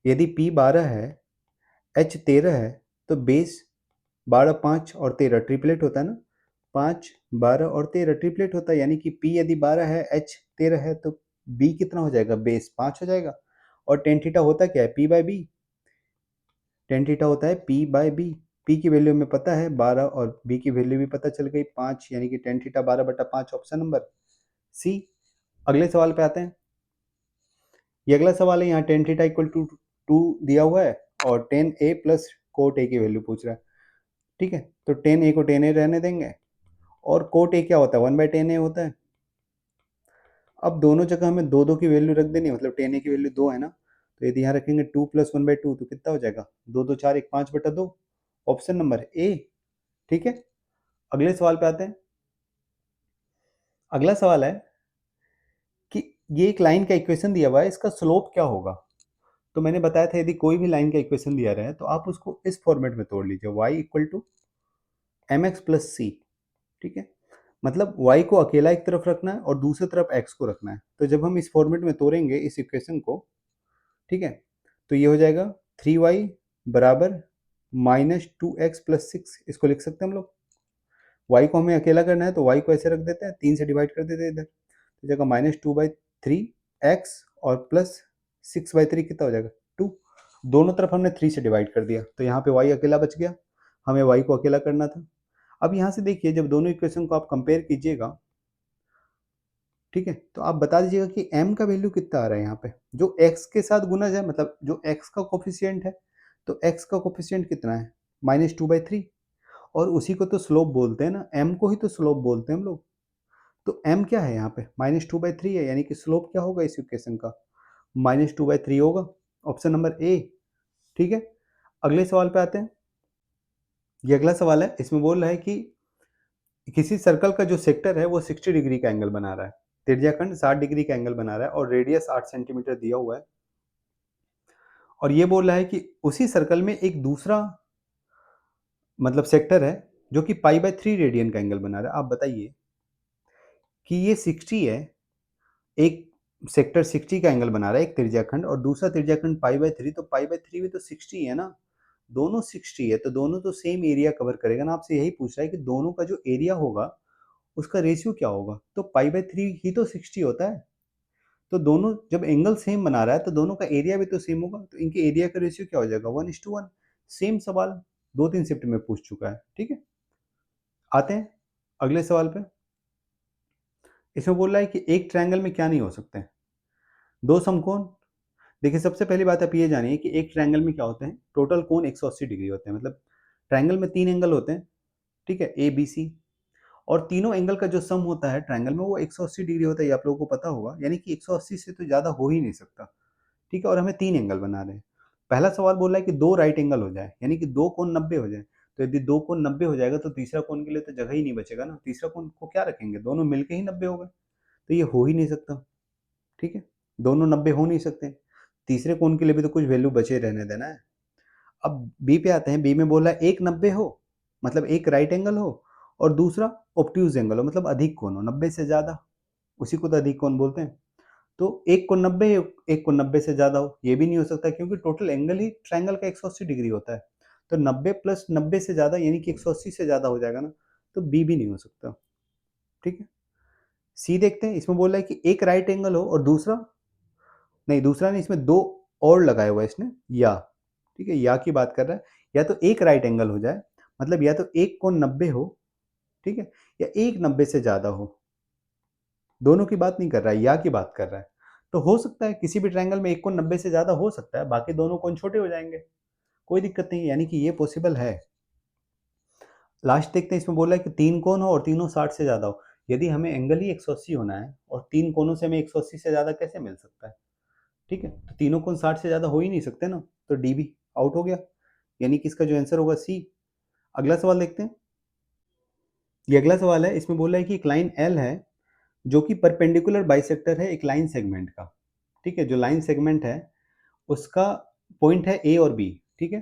यदि p 12 है, h 13 है, तो बेस 12 5 और 13 ट्रिपलेट होता है ना, 5 12 और 13 ट्रिपलेट होता है, यानी कि p यदि 12 है, h 13 है, तो b कितना हो जाएगा? बेस 5 हो जाएगा। और टेन थीटा होता क्या है? p/b। टेन थीटा होता है p/b। p की वैल्यू हमें पता है 12 और b की वैल्यू भी पता चल गई 5, यानी कि tan theta 12/5, option number C. अगले सवाल पे आते हैं। ये अगला सवाल है, यहाँ टेन थीटा इक्वल टू 2 दिया हुआ है और ten A plus cot A की वैल्यू पूछ रहा है। ठीक है, तो टेन ए को टेन ए रहने देंगे, और कोट ए क्या होता है? 1/10 ए होता है। अब दोनों जगह हमें दो दो की वैल्यू रख देनी है, मतलब टेन ए की वैल्यू 2 है ना, तो यदि यहाँ रखेंगे 2 प्लस 1/2 तो कितना हो जाएगा? 2 2 4 1 5/2, ऑप्शन नंबर ए। ठीक है, अगले सवाल पे आते हैं। अगला सवाल है कि ये एक लाइन का इक्वेशन दिया हुआ है, इसका स्लोप क्या होगा? तो मैंने बताया था यदि कोई भी लाइन का इक्वेशन दिया रहा है तो आप उसको इस फॉर्मेट में तोड़ लीजिए, y equal to mx plus C. ठीक है, मतलब y को अकेला एक तरफ रखना है और दूसरी तरफ x को रखना है। तो जब हम इस फॉर्मेट में तोड़ेंगे इस इक्वेशन को, ठीक है, तो ये हो जाएगा 3y बराबर -2x+6, इसको लिख सकते हैं हम लोग। y को हमें अकेला करना है तो y को ऐसे रख देते हैं, 3 से डिवाइड कर देते हैं इधर, तो जगह -2/3x और प्लस 6/3 कितना हो जाएगा? 2। दोनों तरफ हमने 3 से डिवाइड कर दिया, तो यहाँ पे y अकेला बच गया। हमें y को अकेला करना था। अब यहाँ से देखिए जब दोनों इक्वेशन को आप कंपेयर कीजिएगा, ठीक है, तो आप बता दीजिएगा कि m का वैल्यू कितना आ रहा है यहाँ पे, जो x के साथ गुना है, मतलब जो x का कोफिशिएंट है, तो x का कोफिशिएंट कितना है, -2/3, और उसी को तो स्लोप बोलते हैं ना, m को ही तो स्लोप बोलते हैं हम लोग। तो m क्या है यहाँ पे, -2/3 है, यानी कि स्लोप क्या होगा इस इक्वेशन का, -2/3 होगा, ऑप्शन नंबर ए। ठीक है, अगले सवाल पे आते हैं। ये अगला सवाल है, इसमें बोल रहा है कि किसी सर्कल का जो सेक्टर है वो 60 डिग्री का एंगल बना रहा है, त्रिज्याखंड 60 डिग्री का एंगल बना रहा है और रेडियस 8 सेंटीमीटर दिया हुआ है, और ये बोल रहा है कि उसी सर्कल में एक दूसरा मतलब सेक्टर है जो कि π/3 रेडियन का एंगल बना रहा है। आप बताइए कि ये 60 है, एक सेक्टर 60 का एंगल बना रहा है, एक त्रिज्याखंड, और दूसरा त्रिज्याखंड π/3, तो π/3 भी तो 60 है ना, दोनों 60 है, तो दोनों तो सेम एरिया कवर करेगा ना। आपसे यही पूछ रहा है कि दोनों का जो एरिया होगा उसका रेशियो क्या होगा, तो π/3 ही तो 60 होता है, तो दोनों जब एंगल सेम बना रहा है तो दोनों का एरिया भी तो सेम होगा, तो इनके एरिया का रेशियो क्या हो जाएगा, 1:1। सेम सवाल 2-3 शिफ्ट में पूछ चुका है। ठीक है, आते हैं अगले सवाल पे। इसमें बोल रहा है कि एक ट्रायंगल में क्या नहीं हो सकते हैं, दो समकोण। देखिए सबसे पहली बात आप ये जानिए कि एक ट्रायंगल में क्या होते हैं, टोटल कोण 180 डिग्री होते हैं, मतलब ट्रायंगल में 3 एंगल होते हैं, ठीक है, ए बी सी, और तीनों एंगल का जो सम होता है ट्रायंगल में वो 180 डिग्री होता है, ये आप लोगों को पता होगा, यानी कि 180 से तो ज़्यादा हो ही नहीं सकता। ठीक है, और हमें 3 एंगल बना रहे हैं। पहला सवाल बोल रहा है कि 2 राइट एंगल हो जाए, यानी कि 2 कोण 90 हो जाए, तो यदि 2 कोण 90 हो जाएगा तो तीसरा कोण के लिए तो जगह ही नहीं बचेगा ना, तीसरा कोण को क्या रखेंगे, दोनों मिलके ही 90 हो गए, तो ये हो ही नहीं सकता। ठीक है, दोनों 90 हो नहीं सकते, तीसरे कोण के लिए भी तो कुछ वैल्यू बचे रहने देना है। अब बी पे आते हैं, बी में बोल रहा है एक 90 हो, मतलब एक राइट एंगल हो, और दूसरा ऑब्ट्यूज एंगल हो, मतलब अधिक कोण हो, 90 से ज़्यादा, उसी को तो अधिक कोण बोलते हैं। तो एक कोण 90 है, एक कोण 90 से ज़्यादा हो, ये भी नहीं हो सकता क्योंकि टोटल एंगल ही ट्रायंगल का 180 डिग्री होता है, तो 90 प्लस 90 से ज़्यादा यानी कि 180 से ज़्यादा हो जाएगा ना, तो बी भी नहीं हो सकता। ठीक है, सी देखते हैं, इसमें बोल रहा है कि एक राइट एंगल हो और दूसरा नहीं, दूसरा नहीं, इसमें दो और लगाया हुआ है इसने, या, ठीक है, या की बात कर रहा है, या तो एक राइट एंगल हो जाए, मतलब या तो एक कोण 90 हो, ठीक है, या एक 90 से ज़्यादा हो, दोनों की बात नहीं कर रहा है, या की बात कर रहा है। तो हो सकता है किसी भी ट्रायंगल में एक कोण 90 से ज़्यादा हो सकता है, बाकी दोनों कोण छोटे हो जाएंगे, कोई दिक्कत नहीं है, यानी कि ये पॉसिबल है। लास्ट देखते हैं, इसमें बोला है कि 3 कोण हो और तीनों 60 से ज़्यादा हो। यदि हमें एंगल ही 180 होना है और 3 कोणों से हमें 180 से ज़्यादा कैसे मिल सकता है? ठीक है, तो तीनों कोण 60 से ज़्यादा हो ही नहीं सकते ना, तो डी भी आउट हो गया, यानी कि इसका जो आंसर होगा सी। अगला सवाल देखते हैं। ये अगला सवाल है, इसमें बोला है कि एक लाइन एल है जो कि परपेंडिकुलर बाइसेक्टर है एक लाइन सेगमेंट का। ठीक है, जो लाइन सेगमेंट है उसका पॉइंट है ए और बी। ठीक है,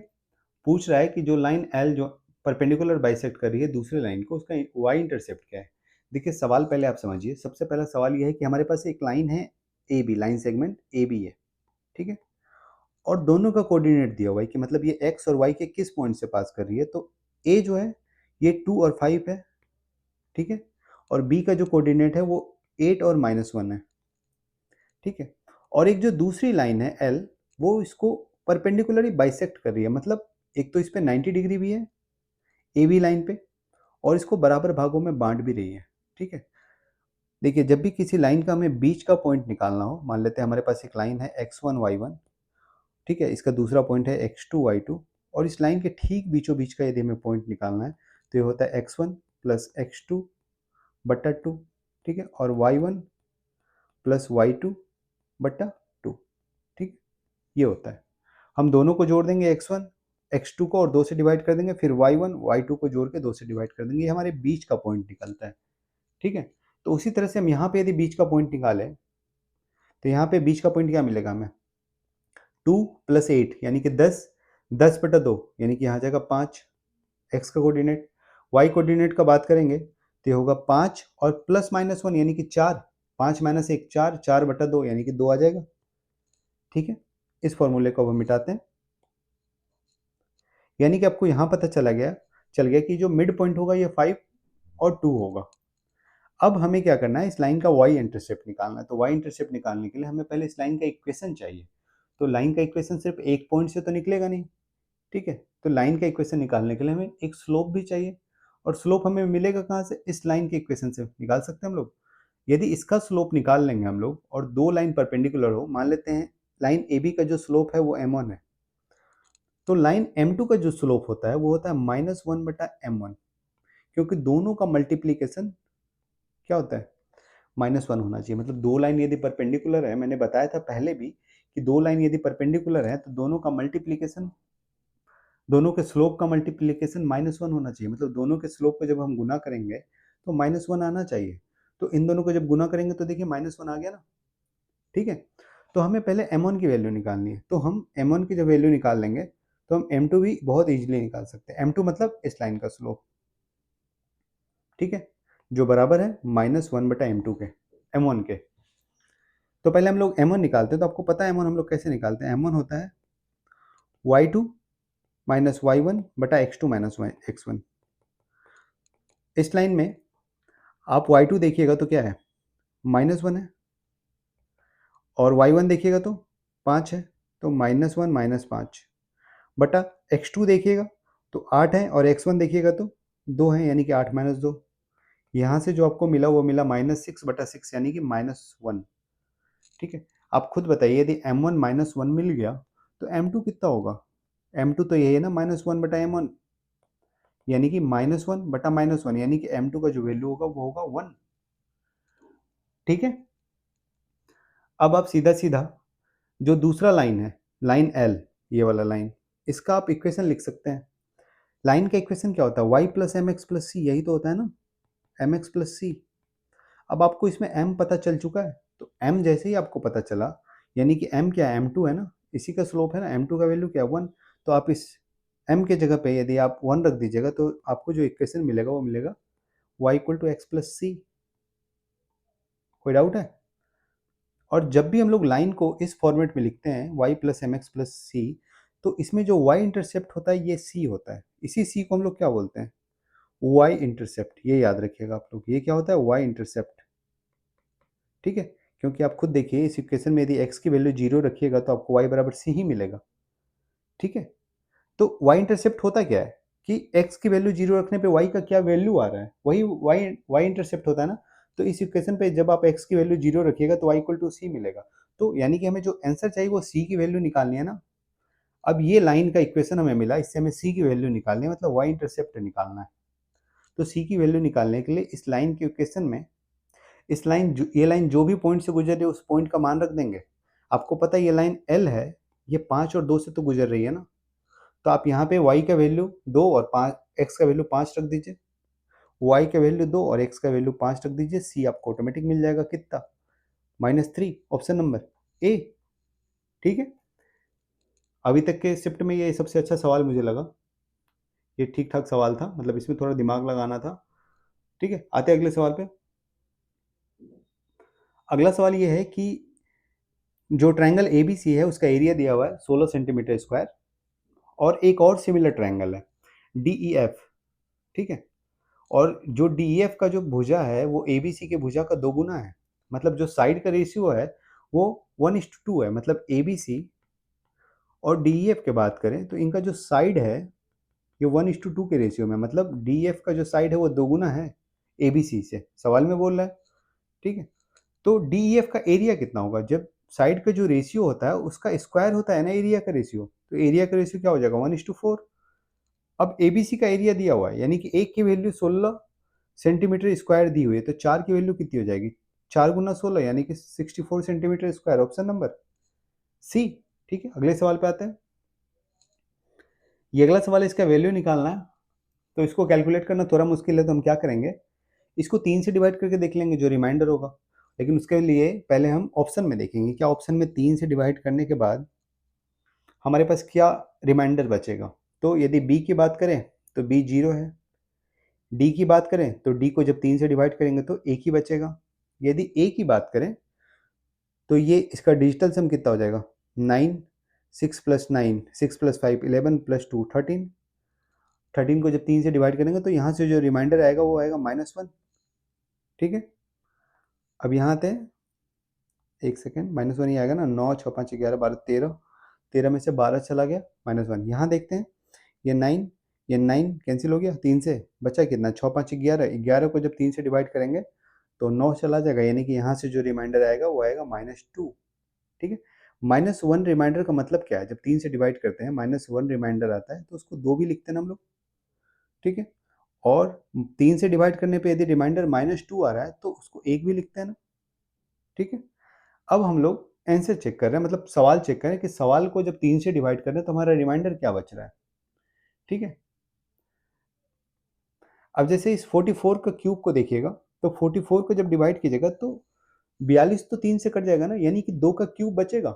पूछ रहा है कि जो लाइन एल जो परपेंडिकुलर बाइसेक्ट कर रही है दूसरे लाइन को, उसका वाई इंटरसेप्ट क्या है। देखिए सवाल पहले आप समझिए, सबसे पहला सवाल यह है कि हमारे पास एक लाइन है A B, line segment A B है, ठीक है, और दोनों का कोऑर्डिनेट दिया हुआ है कि मतलब ये एक्स और वाई के किस पॉइंट से पास कर रही है, तो ए जो है ये 2 और 5 है, ठीक है, और बी का जो कोऑर्डिनेट है वो 8 और -1 है, ठीक है, और एक जो दूसरी लाइन है एल, वो इसको परपेंडिकुलरली बाइसेक्ट कर रही है, मतलब एक तो इस पे 90 डिग्री भी है ए बी लाइन पे, और इसको बराबर भागों में बांट भी रही है। ठीक है, देखिए जब भी किसी लाइन का हमें बीच का पॉइंट निकालना हो, मान लेते हैं हमारे पास एक लाइन है x1 y1, ठीक है, इसका दूसरा पॉइंट है x2 y2, और इस लाइन के ठीक बीचों बीच का यदि हमें पॉइंट निकालना है तो ये होता है x1 प्लस x2 बट्टा 2, ठीक है, और y1 प्लस y2 बट्टा 2, ठीक, ये होता है। हम दोनों को जोड़ देंगे x1 x2 को और 2 से डिवाइड कर देंगे, फिर y1 y2 को जोड़ के 2 से डिवाइड कर देंगे, ये हमारे बीच का पॉइंट निकलता है। ठीक है, तो उसी तरह से हम यहाँ पे यदि बीच का पॉइंट निकालें तो यहाँ पे बीच का पॉइंट क्या मिलेगा हमें, 2 प्लस 8 यानी कि 10, 10 बटा 2 यानी कि यहाँ जाएगा 5, एक्स का कोऑर्डिनेट। वाई कोऑर्डिनेट का बात करेंगे तो ये होगा 5 और प्लस -1 यानी कि 4, 5 माइनस 1 4, 4 बटा 2 यानी कि 2 आ जाएगा। ठीक है, इस फॉर्मूले को अब हम मिटाते हैं, यानी कि आपको यहाँ पता चल गया कि जो मिड पॉइंट होगा ये 5 और 2 होगा। अब हमें क्या करना है, इस लाइन का वाई इंटरसेप्ट निकालना है, तो वाई इंटरसेप्ट निकालने के लिए हमें पहले इस लाइन का इक्वेशन चाहिए। तो लाइन का इक्वेशन सिर्फ एक पॉइंट से तो निकलेगा नहीं, ठीक है। तो लाइन का इक्वेशन निकालने के लिए हमें एक स्लोप भी चाहिए, और स्लोप हमें मिलेगा कहाँ से? इस लाइन के इक्वेशन से निकाल सकते हैं हम लोग। यदि इसका स्लोप निकाल लेंगे हम लोग और दो लाइन परपेंडिकुलर हो, मान लेते हैं लाइन ए बी का जो स्लोप है वो m1 है, तो लाइन m2 का जो स्लोप होता है वो होता है -1/m1, क्योंकि दोनों का मल्टीप्लीकेशन क्या होता है? -1 होना चाहिए। मतलब दो लाइन यदि परपेंडिकुलर है, मैंने बताया था पहले भी कि दो लाइन यदि परपेंडिकुलर है तो दोनों का मल्टीप्लीकेशन, दोनों के स्लोप का मल्टीप्लीकेशन -1 होना चाहिए। मतलब दोनों के स्लोप को जब हम गुना करेंगे तो -1 आना चाहिए। तो इन दोनों को जब गुना करेंगे तो देखिए -1 आ गया ना, ठीक है। तो हमें पहले m1 की वैल्यू निकालनी है, तो हम m1 की जब वैल्यू निकाल लेंगे तो हम m2 भी बहुत इजीली निकाल सकते हैं। m2 मतलब इस लाइन का स्लोप, ठीक है, जो बराबर है -1/m2 के, m1 के। तो पहले हम लोग m1 निकालते हैं, तो आपको पता है m1 हम लोग कैसे निकालते हैं? m1 होता है y2 माइनस y1 बटा x2 माइनस x1। इस लाइन में आप y2 देखिएगा तो क्या है? -1 है, और y1 देखिएगा तो 5 है, तो -1 -5 बटा x2 देखिएगा तो 8 है, और x1 देखिएगा तो 2 है, यानी कि 8 - 2। यहाँ से जो आपको मिला वो मिला -6/6, यानी कि -1, ठीक है। आप खुद बताइए, यदि m1 -1 मिल गया तो m2 कितना होगा? m2 तो यही है ना, -1/m1, यानी कि -1/-1, यानी कि m2 का जो वैल्यू होगा वो होगा 1, ठीक है। अब आप सीधा सीधा जो दूसरा लाइन है, लाइन L, ये वाला लाइन, इसका आप इक्वेशन लिख सकते हैं। लाइन का इक्वेशन क्या होता है? y + mx + c, यही तो होता है ना, mx + c। अब आपको इसमें m पता चल चुका है, तो m जैसे ही आपको पता चला, यानी कि m क्या है? m2 है ना, इसी का स्लोप है ना, m2 का वैल्यू क्या है? 1। तो आप इस m के जगह पे यदि आप 1 रख दीजिएगा तो आपको जो इक्वेशन मिलेगा वो मिलेगा y = x + c। कोई डाउट है? और जब भी हम लोग लाइन को इस फॉर्मेट में लिखते हैं y + mx + c, तो इसमें जो y इंटरसेप्ट होता है ये c होता है। इसी c को हम लोग क्या बोलते हैं? y intercept. ये याद रखिएगा आप लोग, ये क्या होता है? y इंटरसेप्ट, ठीक है। क्योंकि आप खुद देखिए इस इक्वेशन में यदि x की वैल्यू 0 रखिएगा तो आपको y बराबर c ही मिलेगा, ठीक है। तो y इंटरसेप्ट होता क्या है कि x की वैल्यू 0 रखने पे y का क्या वैल्यू आ रहा है, वही y इंटरसेप्ट होता है ना। तो इस इक्वेशन पे जब आप x की वैल्यू 0 रखिएगा तो y = c मिलेगा। तो यानी कि हमें जो आंसर चाहिए वो c की वैल्यू निकालनी है ना। अब ये लाइन का इक्वेशन हमें मिला, इससे हमें c की वैल्यू निकालनी है, मतलब y इंटरसेप्ट निकालना है। तो c की वैल्यू निकालने के लिए इस लाइन के इक्वेशन में इस लाइन ये लाइन जो भी पॉइंट से गुजर रही है उस पॉइंट का मान रख देंगे। आपको पता है ये लाइन L है, ये 5 और 2 से तो गुजर रही है ना, तो आप यहाँ पे y का वैल्यू 2 और 5, x का वैल्यू 5 रख दीजिए, y का वैल्यू 2 और x का वैल्यू 5 रख दीजिए, c आपको ऑटोमेटिक मिल जाएगा कितना? -3, ऑप्शन नंबर ए, ठीक है। अभी तक के शिफ्ट में ये सबसे अच्छा सवाल मुझे लगा, ये ठीक ठाक सवाल था, मतलब इसमें थोड़ा दिमाग लगाना था, ठीक है। आते हैं अगले सवाल पे। अगला सवाल ये है कि जो ट्रायंगल ABC है उसका एरिया दिया हुआ है 16 सेंटीमीटर स्क्वायर, और एक और सिमिलर ट्रायंगल है DEF, ठीक है। और जो DEF का जो भुजा है वो ABC के भुजा का 2 गुना है। मतलब जो साइड का रेशियो है वो 1:2 है। मतलब ABC और DEF की बात करें तो इनका जो साइड है ये 1:2 के रेशियो में, मतलब DEF का जो साइड है वो 2 गुना है ABC से, सवाल में बोल रहा है, ठीक है। तो DEF का एरिया कितना होगा? जब साइड का जो रेशियो होता है उसका स्क्वायर होता है ना एरिया का रेशियो, तो एरिया का रेशियो क्या हो जाएगा? 1:4। अब ABC का एरिया दिया हुआ है, यानी कि एक की वैल्यू 16 सेंटीमीटर स्क्वायर दी हुई है, तो 4 की वैल्यू कितनी हो जाएगी? 4 गुना 16 यानी कि 64 centimetre square, option number C, ठीक है। अगले सवाल पे आते हैं। ये अगला सवाल है, इसका वैल्यू निकालना है, तो इसको कैलकुलेट करना थोड़ा मुश्किल है, तो हम क्या करेंगे, इसको 3 से डिवाइड करके देख लेंगे जो रिमाइंडर होगा। लेकिन उसके लिए पहले हम ऑप्शन में देखेंगे, क्या ऑप्शन में 3 से डिवाइड करने के बाद हमारे पास क्या रिमाइंडर बचेगा। तो यदि बी की बात करें तो बी 0 है, डी की बात करें तो डी को जब 3 से डिवाइड करेंगे तो एक ही बचेगा। यदि ए की बात करें तो ये इसका डिजिटल सम कितना हो जाएगा? 9, 6 + 9, 6 + 5 11 + 2 13। 13 को जब 3 से डिवाइड करेंगे तो यहाँ से जो रिमाइंडर आएगा वो आएगा -1, ठीक है। अब यहाँ आते हैं, एक सेकेंड, -1 ही आएगा ना, 9 6 5 11 12 13, 13 में से 12 चला गया, -1। यहाँ देखते हैं ये 9, ये 9 कैंसिल हो गया 3 से, बचा कितना 6 5 11, 11 को जब 3 से डिवाइड करेंगे तो 9 चला जाएगा, यानी कि यहाँ से जो रिमाइंडर आएगा वो आएगा -2। ठीक है, -1 रिमाइंडर का मतलब क्या है, जब 3 से डिवाइड करते हैं -1 रिमाइंडर आता है तो उसको 2 भी लिखते हैं ना हम लोग। ठीक है, और 3 से डिवाइड करने पे यदि रिमाइंडर -2 आ रहा है तो उसको 1 भी लिखते हैं ना। ठीक है, अब हम लोग आंसर चेक कर रहे हैं, मतलब सवाल चेक कर रहे हैं कि सवाल को जब 3 से डिवाइड कर रहे हैं तो हमारा रिमाइंडर क्या बच रहा है। ठीक है, अब जैसे इस 44 का क्यूब को देखिएगा, तो 44 को जब डिवाइड कीजिएगा तो 42 तो 3 से कट जाएगा ना, यानी कि 2 का क्यूब बचेगा।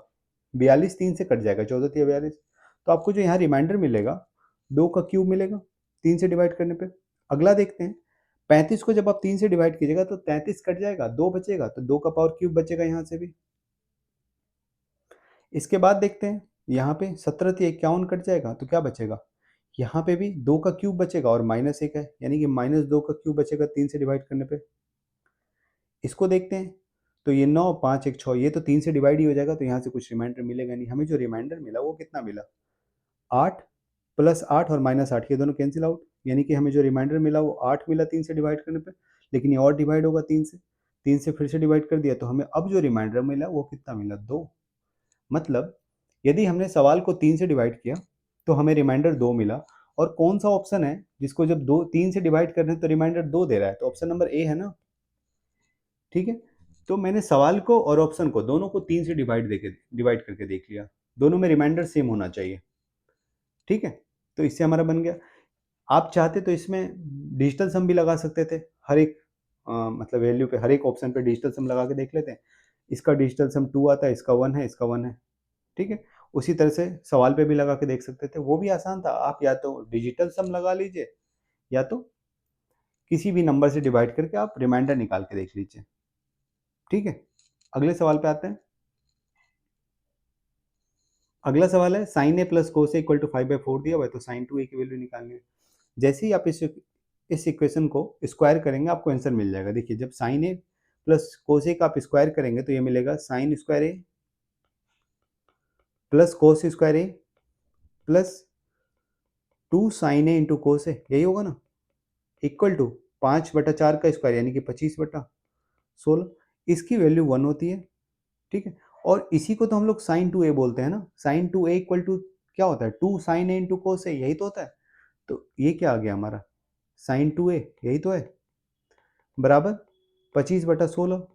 42 3 से कट जाएगा, 14 तिया 42। तो आपको जो यहाँ रिमाइंडर मिलेगा 2 का क्यूब मिलेगा 3 से डिवाइड करने पे। अगला देखते हैं, 35 को जब आप 3 से डिवाइड कीजिएगा तो 33 कट जाएगा, 2 बचेगा, तो 2 का पावर क्यूब बचेगा यहाँ से भी। इसके बाद देखते हैं, यहाँ पे 17 तिया 51 कट जाएगा तो क्या बचेगा, यहाँ पे भी 2 का क्यूब बचेगा और -1 है, यानी कि -2 का क्यूब बचेगा 3 से डिवाइड करने पे। इसको देखते हैं, तो ये 9 5 1 6, ये तो 3 से डिवाइड ही हो जाएगा, तो यहाँ से कुछ रिमाइंडर मिलेगा नहीं। हमें जो रिमाइंडर मिला वो कितना मिला, 8 प्लस 8 और -8, ये दोनों कैंसिल आउट, यानी कि हमें जो रिमाइंडर मिला वो 8 मिला 3 से डिवाइड करने पे, लेकिन ये और डिवाइड होगा 3 से, 3 से फिर से डिवाइड कर दिया, तो हमें अब जो रिमाइंडर मिला वो कितना मिला, 2। मतलब यदि हमने सवाल को 3 से डिवाइड किया तो हमें रिमाइंडर 2 मिला, और कौन सा ऑप्शन है जिसको जब 2 3 से डिवाइड कर रहे हैं तो रिमाइंडर 2 दे रहा है, तो ऑप्शन नंबर ए है ना। ठीक है, तो मैंने सवाल को और ऑप्शन को दोनों को 3 से डिवाइड करके देख लिया, दोनों में रिमाइंडर सेम होना चाहिए। ठीक है, तो इससे हमारा बन गया। आप चाहते तो इसमें डिजिटल सम भी लगा सकते थे, हर एक मतलब वैल्यू पे, हर एक ऑप्शन पे डिजिटल सम लगा के देख लेते हैं। इसका डिजिटल सम 2 आता है, इसका 1 है, इसका 1 है। ठीक है, उसी तरह से सवाल पे भी लगा के देख सकते थे, वो भी आसान था। आप या तो डिजिटल सम लगा लीजिए या तो किसी भी नंबर से डिवाइड करके आप रिमाइंडर निकाल के देख लीजिए। ठीक है, अगले सवाल पे आते हैं। अगला सवाल है, sin A plus cos A equal to 5/4 दिया हुआ है, तो साइन 2a की वैल्यू निकालनी है। जैसे ही आप इस इक्वेशन को स्क्वायर करेंगे आपको आंसर मिल जाएगा। देखिए, जब साइन ए प्लस कोस ए का आप स्क्वायर करेंगे तो ये मिलेगा साइन स्क्वायर ए प्लस कोस स्क्वायर ए प्लस 2 साइन ए इंटू कोस ए, यही होगा ना, इक्वल टू 5/4 का स्क्वायर, यानी कि 25/16। इसकी वैल्यू 1 होती है। ठीक है, और इसी को तो हम लोग साइन 2a बोलते हैं ना। साइन 2a इक्वल टू क्या होता है, 2 साइन ए इंटू कोस ए, यही तो होता है। तो ये क्या आ गया हमारा, साइन 2a, यही तो है, बराबर 25/16।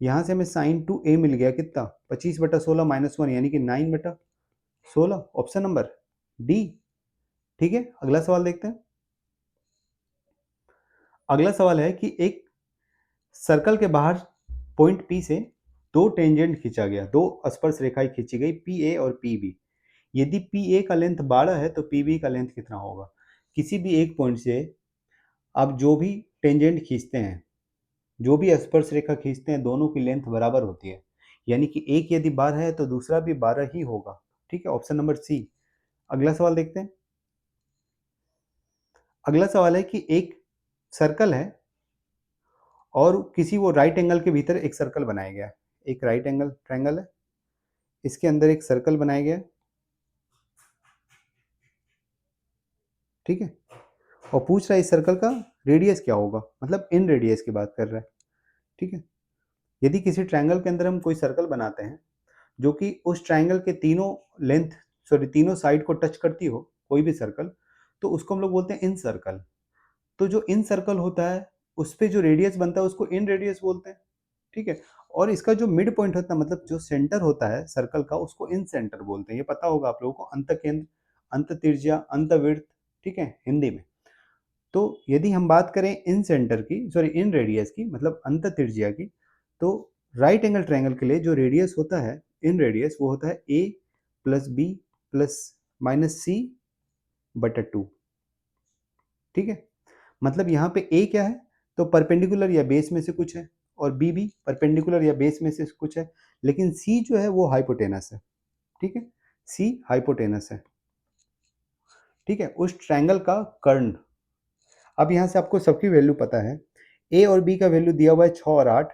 यहाँ से हमें साइन 2a मिल गया कितना, 25/16 -1, यानी कि 9/16, ऑप्शन नंबर डी। ठीक है, अगला सवाल देखते हैं। अगला सवाल है कि एक सर्कल के बाहर पॉइंट P से दो टेंजेंट खींचा गया, दो स्पर्श रेखाएं खींची गई PA और PB। यदि PA का लेंथ 12 है तो PB का लेंथ कितना होगा। किसी भी एक पॉइंट से आप जो भी टेंजेंट खींचते हैं, जो भी स्पर्श रेखा खींचते हैं, दोनों की लेंथ बराबर होती है, यानी कि एक यदि 12 है तो दूसरा भी 12 ही होगा। ठीक है, ऑप्शन नंबर सी। अगला सवाल देखते हैं। अगला सवाल है कि एक सर्कल है और किसी वो राइट एंगल के भीतर एक सर्कल बनाया गया है। एक राइट एंगल ट्रायंगल है, इसके अंदर एक सर्कल बनाया गया है। ठीक है, और पूछ रहा है इस सर्कल का रेडियस क्या होगा, मतलब इन रेडियस की बात कर रहा है। ठीक है, यदि किसी ट्रायंगल के अंदर हम कोई सर्कल बनाते हैं जो कि उस ट्रायंगल के तीनों लेंथ, सॉरी तीनों साइड को टच करती हो, कोई भी सर्कल, तो उसको हम लोग बोलते हैं इन सर्कल। तो जो इन सर्कल होता है उस पे जो रेडियस बनता है उसको इन रेडियस बोलते हैं। ठीक है, और इसका जो मिड पॉइंट होता है, मतलब जो सेंटर होता है सर्कल का, उसको इन सेंटर बोलते हैं। ये पता होगा आप लोगों को, अंत केंद्र, अंत त्रिज्या, अंत वृत्त। ठीक है, हिंदी में। तो यदि हम बात करें इन सेंटर की, सॉरी इन रेडियस की, मतलब अंत त्रिज्या की, तो राइट एंगल ट्रायंगल के लिए जो रेडियस होता है इन रेडियस, वो होता है ए प्लस बी प्लस -c/2। ठीक है, मतलब यहाँ पे ए क्या है, तो परपेंडिकुलर या बेस में से कुछ है, और बी भी परपेंडिकुलर या बेस में से कुछ है, लेकिन सी जो है वो हाइपोटेनस है। ठीक है, सी हाइपोटेनस है। ठीक है, उस ट्रायंगल का कर्ण। अब यहाँ से आपको सबकी वैल्यू पता है। ए और बी का वैल्यू दिया हुआ है 6 और 8।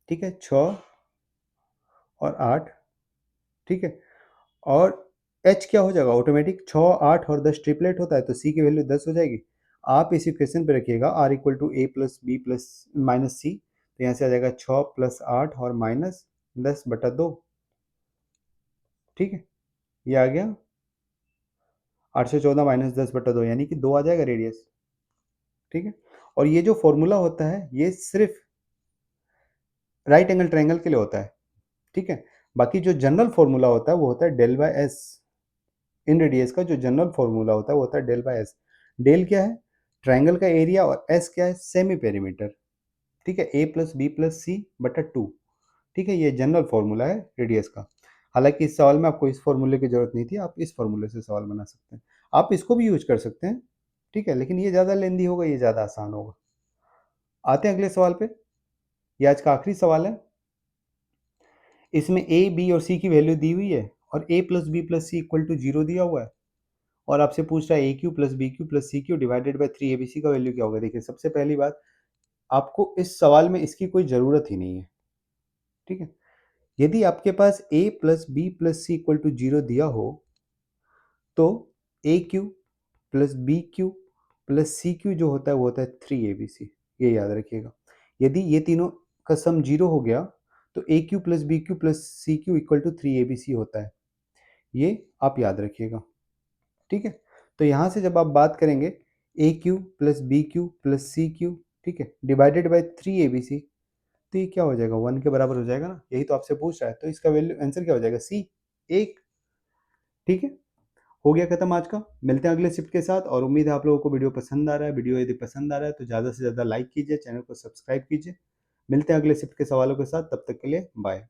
ठीक है, 6 और 8। ठीक है, और एच क्या हो जाएगा ऑटोमेटिक, 6 8 और 10 ट्रिपलेट होता है तो सी की वैल्यू 10 हो जाएगी। आप इस इक्वेशन पे रखिएगा R equal to A plus B plus minus C, तो यहाँ से आ जाएगा 6 प्लस 8 और माइनस 10/2। ठीक है, ये आ गया 814 माइनस 10/2 यानी कि 2 आ जाएगा रेडियस। ठीक है, और ये जो फॉर्मूला होता है ये सिर्फ राइट एंगल ट्रायंगल के लिए होता है। ठीक है, बाकी जो जनरल फॉर्मूला होता है वो होता है del by S. In radius का जो जनरल फॉर्मूला होता है वो होता है डेल बाय एस। डेल क्या है, ट्रायंगल का एरिया, और एस क्या है, सेमी पेरीमीटर। ठीक है, ए प्लस बी प्लस सी बटा 2। ठीक है, ये जनरल फॉर्मूला है रेडियस का। हालांकि इस सवाल में आपको इस फॉर्मूले की जरूरत नहीं थी, आप इस फॉर्मूले से सवाल बना सकते हैं। आप इसको भी यूज कर सकते हैं। ठीक है, लेकिन ये ज़्यादा लेंदी होगा, ये ज़्यादा आसान होगा। आते हैं अगले सवाल पे। ये आज का आखिरी सवाल है। इसमें ए बी और सी की वैल्यू दी हुई है और A plus B plus C equal to 0 दिया हुआ है, और आपसे पूछ रहा है A Q plus B cube plus C cube divided by 3 ABC का वैल्यू क्या होगा। देखिए, सबसे पहली बात, आपको इस सवाल में इसकी कोई ज़रूरत ही नहीं है। ठीक है, यदि आपके पास a plus B plus C equal to 0 दिया हो तो A Q plus B cube plus C cube जो होता है वो होता है 3 ABC। ये याद रखिएगा। यदि ये तीनों का सम 0 हो गया तो A Q plus B cube plus C cube equal to 3 ABC होता है। ये आप याद रखिएगा। ठीक है, तो यहाँ से जब आप बात करेंगे A Q plus B cube plus C cube, ठीक है, डिवाइडेड बाई 3 ABC, तो ये क्या हो जाएगा, 1 के बराबर हो जाएगा ना। यही तो आपसे पूछ रहा है, तो इसका वैल्यू आंसर क्या हो जाएगा, सी, 1। ठीक है, हो गया खत्म आज का। मिलते हैं अगले शिफ्ट के साथ, और उम्मीद है आप लोगों को वीडियो पसंद आ रहा है। वीडियो यदि पसंद आ रहा है तो ज़्यादा से ज़्यादा लाइक कीजिए, चैनल को सब्सक्राइब कीजिए। मिलते हैं अगले शिफ्ट के सवालों के साथ, तब तक के लिए बाय।